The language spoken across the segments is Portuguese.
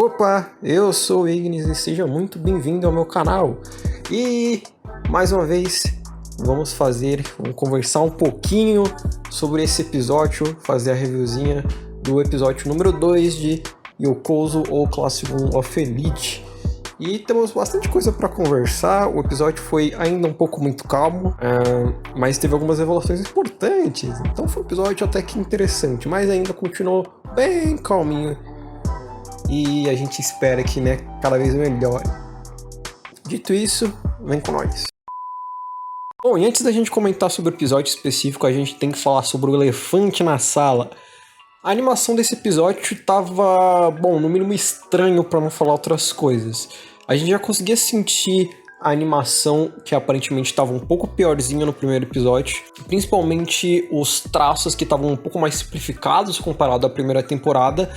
Opa, eu sou o Ignis e seja muito bem-vindo ao meu canal. E mais uma vez vamos conversar um pouquinho sobre esse episódio, fazer a reviewzinha do episódio número 2 de Yokozo ou Classic 1 of Elite. E temos bastante coisa para conversar. O episódio foi ainda um pouco muito calmo, mas teve algumas revelações importantes. Então foi um episódio até que interessante, mas ainda continuou bem calminho. E a gente espera que, cada vez melhore. Dito isso, vem com nós. Bom, e antes da gente comentar sobre o episódio específico, a gente tem que falar sobre o elefante na sala. A animação desse episódio tava, no mínimo estranho pra não falar outras coisas. A gente já conseguia sentir a animação que aparentemente estava um pouco piorzinha no primeiro episódio, principalmente os traços que estavam um pouco mais simplificados comparado à primeira temporada.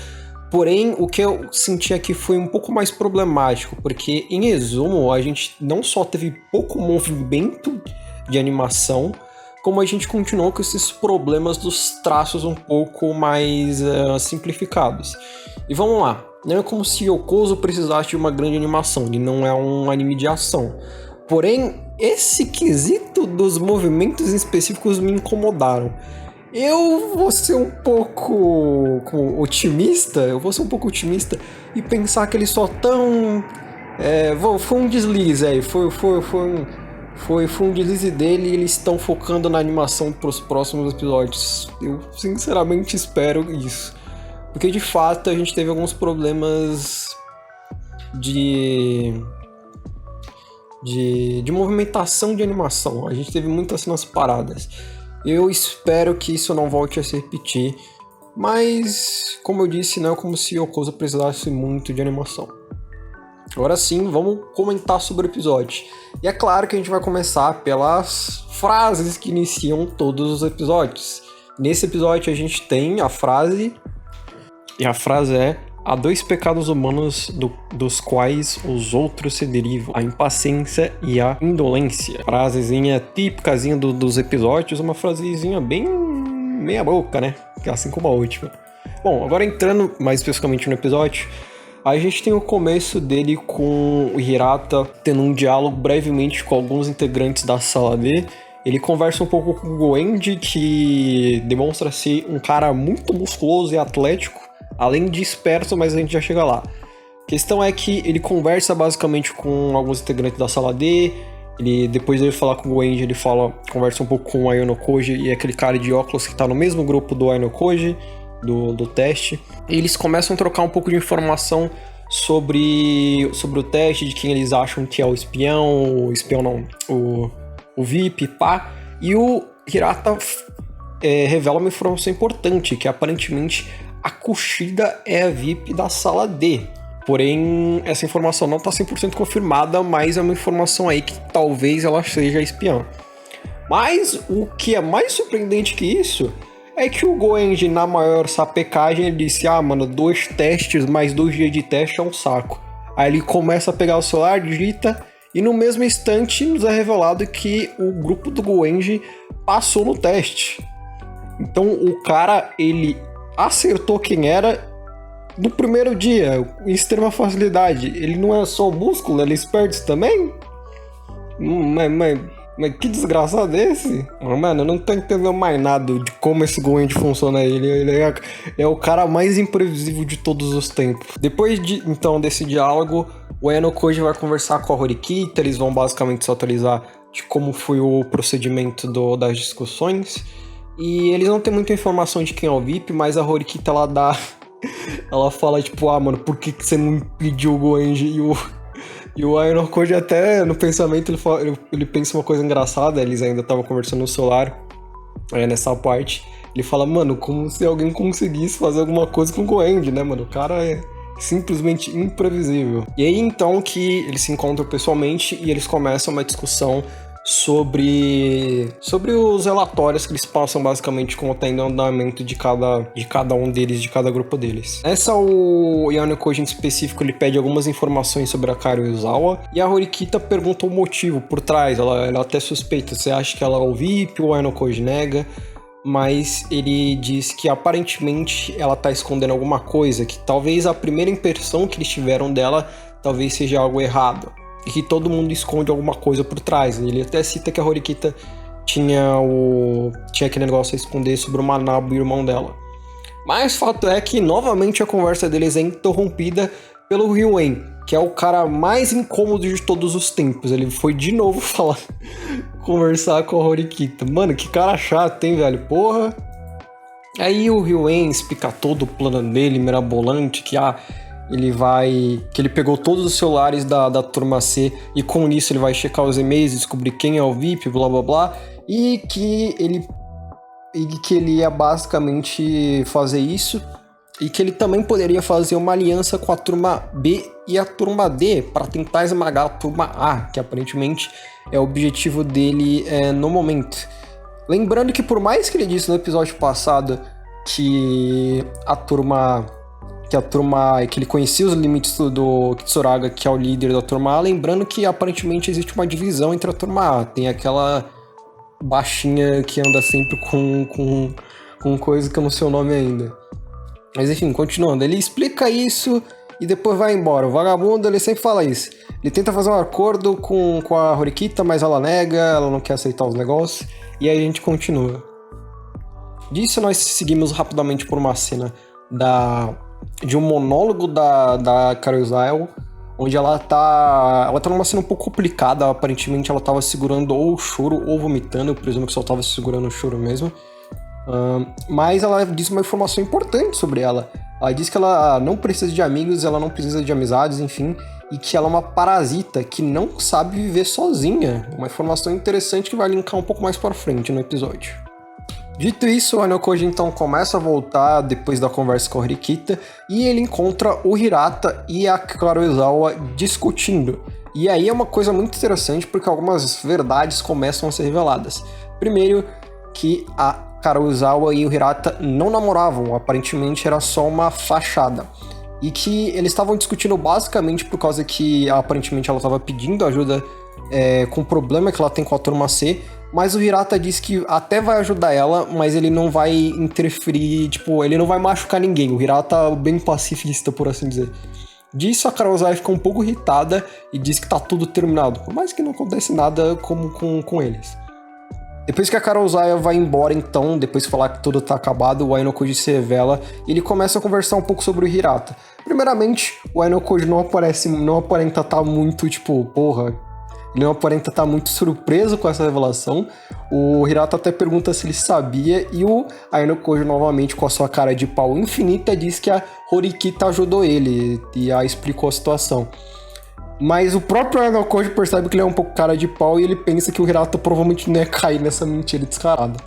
Porém, o que eu senti aqui foi um pouco mais problemático, porque, em resumo, a gente não só teve pouco movimento de animação, como a gente continuou com esses problemas dos traços um pouco mais simplificados. E vamos lá, não é como se Yokozo precisasse de uma grande animação, ele não é um anime de ação. Porém, esse quesito dos movimentos específicos me incomodaram. Eu vou ser um pouco otimista e pensar que eles só tão... foi um deslize aí, foi um deslize dele e eles estão focando na animação para os próximos episódios. Eu sinceramente espero isso, porque de fato a gente teve alguns problemas de movimentação de animação, a gente teve muitas cenas paradas. Eu espero que isso não volte a se repetir, mas, como eu disse, não é como se Yokozo precisasse muito de animação. Agora sim, vamos comentar sobre o episódio. E é claro que a gente vai começar pelas frases que iniciam todos os episódios. Nesse episódio a gente tem a frase, e a frase é: há dois pecados humanos dos quais os outros se derivam, a impaciência e a indolência. Frasezinha típicazinha dos episódios, uma frasezinha bem meia boca, assim como a última. Bom, agora entrando mais especificamente no episódio, a gente tem o começo dele com o Hirata tendo um diálogo brevemente com alguns integrantes da sala D. Ele conversa um pouco com o Goenji, que demonstra ser um cara muito musculoso e atlético, além de esperto, mas a gente já chega lá. A questão é que ele conversa basicamente com alguns integrantes da sala D. Depois de falar com o Goenji, ele conversa um pouco com o Ayano Koji e aquele cara de óculos que tá no mesmo grupo do Ayano Koji, do teste. E eles começam a trocar um pouco de informação sobre o teste, de quem eles acham que é o espião, o VIP, pá. E o Hirata revela uma informação importante, que aparentemente a Kushida é a VIP da sala D. Porém, essa informação não está 100% confirmada, mas é uma informação aí que talvez ela seja espiã. Mas o que é mais surpreendente que isso é que o Goenji, na maior sapecagem, ele disse: 2 testes mais 2 dias de teste é um saco. Aí ele começa a pegar o celular, digita, e no mesmo instante nos é revelado que o grupo do Goenji passou no teste. Então o cara, ele acertou quem era no primeiro dia, em extrema facilidade. Ele não é só músculo, ele é esperto também? Mas que desgraçado é esse? Mano, eu não tô entendendo mais nada de como esse Goenji funciona. Ele é o cara mais imprevisível de todos os tempos. Depois desse diálogo, o Ayano Koji vai conversar com a Horikita. Eles vão basicamente se atualizar de como foi o procedimento das discussões. E eles não têm muita informação de quem é o VIP, mas a Horikita ela fala por que você não impediu o Goenji? E o Ayano Koji até no pensamento ele pensa uma coisa engraçada. Eles ainda estavam conversando no celular nessa parte. Ele fala, como se alguém conseguisse fazer alguma coisa com o Goenji, O cara é simplesmente imprevisível. E aí então que eles se encontram pessoalmente e eles começam uma discussão sobre os relatórios que eles passam basicamente com o andamento de cada um deles, de cada grupo deles. O Ayano Koji em específico, ele pede algumas informações sobre a Karu Izawa, e a Horikita pergunta o motivo por trás. Ela até suspeita, você acha que ela é o VIP? O Ayano Koji nega, mas ele diz que aparentemente ela tá escondendo alguma coisa, que talvez a primeira impressão que eles tiveram dela talvez seja algo errado, e que todo mundo esconde alguma coisa por trás. Ele até cita que a Horikita tinha aquele negócio a esconder sobre o Manabu, o irmão dela. Mas fato é que novamente a conversa deles é interrompida pelo Ryuen, que é o cara mais incômodo de todos os tempos. Ele foi de novo conversar com a Horikita. Mano, que cara chato, hein, velho? Porra. Aí o Ryuen explica todo o plano dele, mirabolante, que ele pegou todos os celulares da turma C e com isso ele vai checar os e-mails, descobrir quem é o VIP, blá blá blá, e que ele ia basicamente fazer isso, e que ele também poderia fazer uma aliança com a turma B e a turma D para tentar esmagar a turma A, que aparentemente é o objetivo dele no momento. Lembrando que por mais que ele disse no episódio passado que ele conhecia os limites do Kitsuragi, que é o líder da turma A, lembrando que aparentemente existe uma divisão entre a turma A. Tem aquela baixinha que anda sempre com coisa que eu não sei o nome ainda. Mas enfim, continuando, ele explica isso e depois vai embora. O vagabundo, ele sempre fala isso. Ele tenta fazer um acordo com a Horikita, mas ela nega, ela não quer aceitar os negócios. E aí a gente continua. Disso nós seguimos rapidamente por uma cena de um monólogo da Karuizawa, onde ela tá numa cena um pouco complicada. Aparentemente ela tava segurando ou o choro ou vomitando. Eu presumo que só tava segurando o choro mesmo. Mas ela diz uma informação importante sobre ela. Ela diz que ela não precisa de amigos, ela não precisa de amizades, enfim, e que ela é uma parasita que não sabe viver sozinha. Uma informação interessante que vai linkar um pouco mais pra frente no episódio. Dito isso, o Ainokoji então começa a voltar depois da conversa com a Horikita e ele encontra o Hirata e a Karuizawa discutindo. E aí é uma coisa muito interessante porque algumas verdades começam a ser reveladas. Primeiro, que a Karuizawa e o Hirata não namoravam, aparentemente era só uma fachada. E que eles estavam discutindo basicamente por causa que aparentemente ela estava pedindo ajuda com o problema que ela tem com a turma C, mas o Hirata diz que até vai ajudar ela, mas ele não vai interferir, ele não vai machucar ninguém. O Hirata é bem pacifista, por assim dizer. Disso a Karuizawa fica um pouco irritada e diz que tá tudo terminado, por mais que não acontece nada como com eles. Depois que a Karuizawa vai embora, então, depois de falar que tudo tá acabado, o Ainokoji se revela e ele começa a conversar um pouco sobre o Hirata. Primeiramente, o Ainokoji não aparenta estar muito, ele não aparenta estar muito surpreso com essa revelação. O Hirata até pergunta se ele sabia e o Ainokoji, novamente, com a sua cara de pau infinita, diz que a Horikita ajudou ele e explicou a situação. Mas o próprio Ainokoji percebe que ele é um pouco cara de pau e ele pensa que o Hirata provavelmente não ia cair nessa mentira descarada.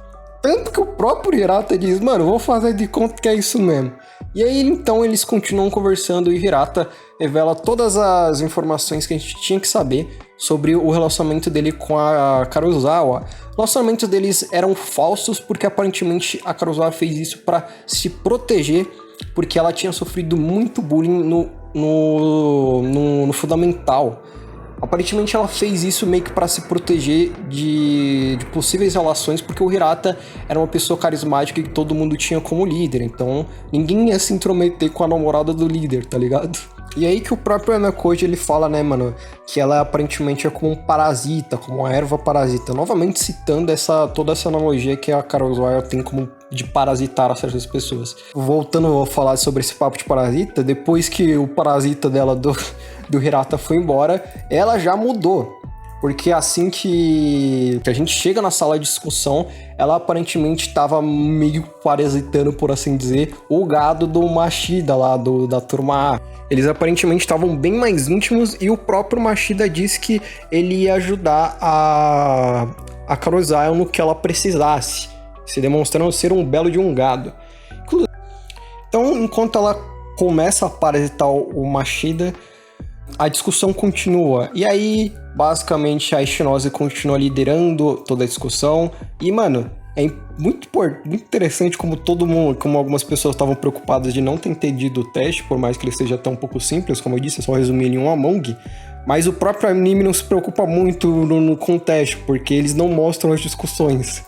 Tanto que o próprio Hirata diz, mano, vou fazer de conta que é isso mesmo. E aí, então, eles continuam conversando e o Hirata revela todas as informações que a gente tinha que saber sobre o relacionamento dele com a Karuizawa. Os relacionamentos deles eram falsos porque, aparentemente, a Karuizawa fez isso para se proteger porque ela tinha sofrido muito bullying no fundamental. Aparentemente ela fez isso meio que para se proteger de possíveis relações, porque o Hirata era uma pessoa carismática que todo mundo tinha como líder, então ninguém ia se intrometer com a namorada do líder, tá ligado? E aí que o próprio Ainokoji ele fala, né, mano, que ela aparentemente é como um parasita, como uma erva parasita, novamente citando toda essa analogia que a Karuizawa tem como de parasitar certas pessoas. Voltando a falar sobre esse papo de parasita, depois que o parasita dela do Hirata foi embora, ela já mudou. Porque assim que a gente chega na sala de discussão, ela aparentemente estava meio parasitando, por assim dizer, o gado do Mashida lá, da turma A. Eles aparentemente estavam bem mais íntimos e o próprio Mashida disse que ele ia ajudar a Karuizawa no que ela precisasse, se demonstrando ser um belo de um gado. Então, enquanto ela começa a parasitar o Mashida, a discussão continua. E aí, basicamente, a Ishinose continua liderando toda a discussão. E, mano, é muito interessante como algumas pessoas estavam preocupadas de não ter entendido o teste, por mais que ele seja tão um pouco simples, como eu disse, é só resumir em um Among. Mas o próprio anime não se preocupa muito com o teste, porque eles não mostram as discussões.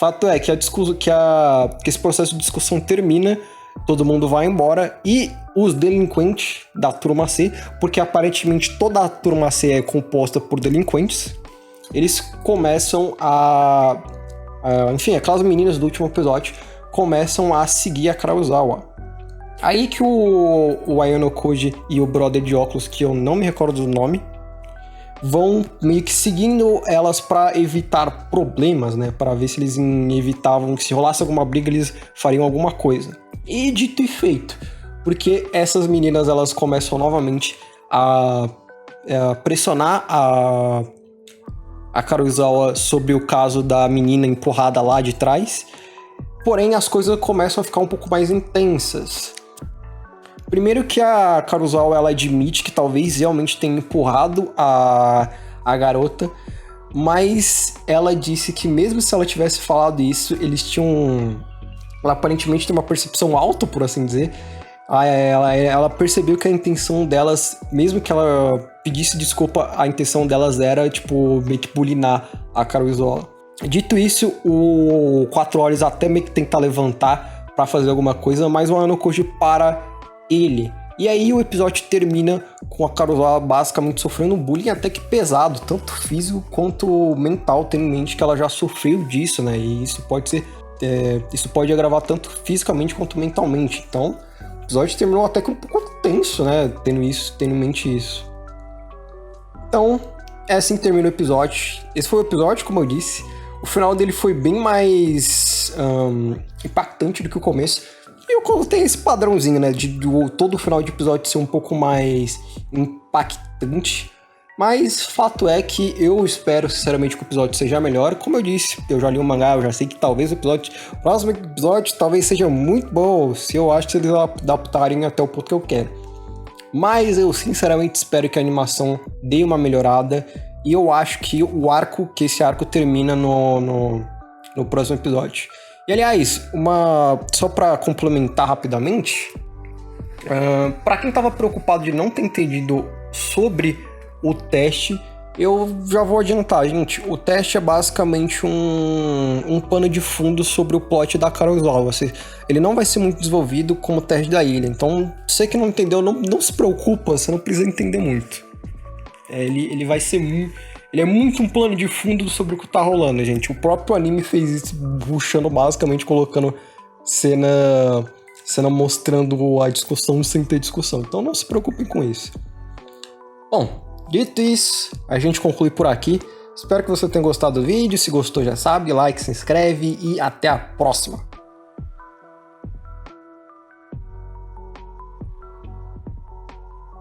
Fato é que esse processo de discussão termina, todo mundo vai embora e os delinquentes da turma C, porque aparentemente toda a turma C é composta por delinquentes, eles começam enfim, aquelas meninas do último episódio começam a seguir a Karuizawa. Aí que o Ayano Koji e o brother de óculos, que eu não me recordo do nome, vão meio que seguindo elas para evitar problemas, né? Para ver se eles evitavam que se rolasse alguma briga, eles fariam alguma coisa. E dito e feito, porque essas meninas elas começam novamente a pressionar a Karuizawa sobre o caso da menina empurrada lá de trás, porém as coisas começam a ficar um pouco mais intensas. Primeiro que a Karuizawa ela admite que talvez realmente tenha empurrado a garota, mas ela disse que mesmo se ela tivesse falado isso, ela aparentemente tem uma percepção alta, por assim dizer. Ela percebeu que a intenção delas, mesmo que ela pedisse desculpa, a intenção delas era, tipo, meio que bulinar a Karuizawa. Dito isso, o 4 Olhos até meio que tentar levantar pra fazer alguma coisa, mas o Ayano Koji para ele. E aí o episódio termina com a Karuizawa basicamente sofrendo um bullying até que pesado, tanto físico quanto mental, tendo em mente que ela já sofreu disso, né? E isso pode agravar tanto fisicamente quanto mentalmente. Então, o episódio terminou até que um pouco tenso, né? Tendo em mente isso. Então, assim termina o episódio. Esse foi o episódio, como eu disse. O final dele foi bem mais impactante do que o começo. E eu coloquei esse padrãozinho, né? De todo o final de episódio ser um pouco mais impactante. Mas fato é que eu espero, sinceramente, que o episódio seja melhor. Como eu disse, eu já li o mangá, eu já sei que talvez o próximo episódio talvez seja muito bom, se eu acho que eles adaptarem até o ponto que eu quero. Mas eu, sinceramente, espero que a animação dê uma melhorada. E eu acho que esse arco termina no próximo episódio. E, aliás, só pra complementar rapidamente, pra quem tava preocupado de não ter entendido sobre o teste, eu já vou adiantar, gente. O teste é basicamente um pano de fundo sobre o plot da Karuizawa. Ele não vai ser muito desenvolvido como o teste da ilha. Então, você que não entendeu, não se preocupa, você não precisa entender muito. Ele vai ser ele é muito um plano de fundo sobre o que tá rolando, gente. O próprio anime fez isso, rushando basicamente, colocando cena mostrando a discussão sem ter discussão. Então não se preocupem com isso. Bom, dito isso, a gente conclui por aqui. Espero que você tenha gostado do vídeo. Se gostou, já sabe, like, se inscreve e até a próxima.